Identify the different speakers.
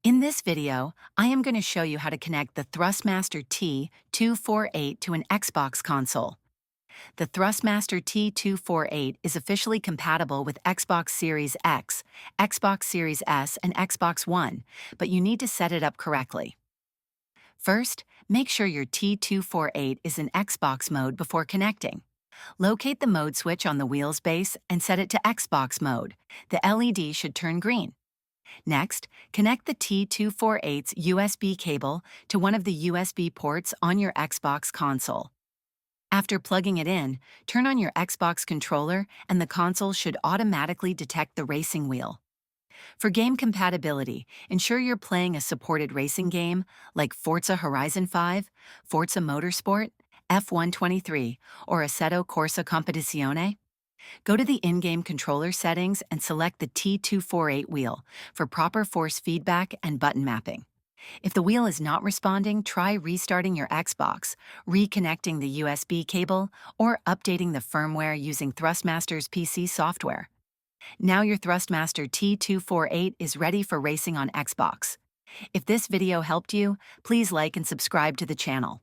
Speaker 1: In this video, I am going to show you how to connect the THRUSTMASTER T248 to an Xbox console. The THRUSTMASTER T248 is officially compatible with Xbox Series X, Xbox Series S, and Xbox One, but you need to set it up correctly. First, make sure your T248 is in Xbox mode before connecting. Locate the mode switch on the wheel's base and set it to Xbox mode. The LED should turn green. Next, connect the T248's USB cable to one of the USB ports on your Xbox console. After plugging it in, turn on your Xbox controller and the console should automatically detect the racing wheel. For game compatibility, ensure you're playing a supported racing game like Forza Horizon 5, Forza Motorsport, F123, or Assetto Corsa Competizione. Go to the in-game controller settings and select the T248 wheel for proper force feedback and button mapping. If the wheel is not responding, try restarting your Xbox, reconnecting the USB cable, or updating the firmware using THRUSTMASTER's PC software. Now your THRUSTMASTER T248 is ready for racing on Xbox. If this video helped you, please like and subscribe to the channel.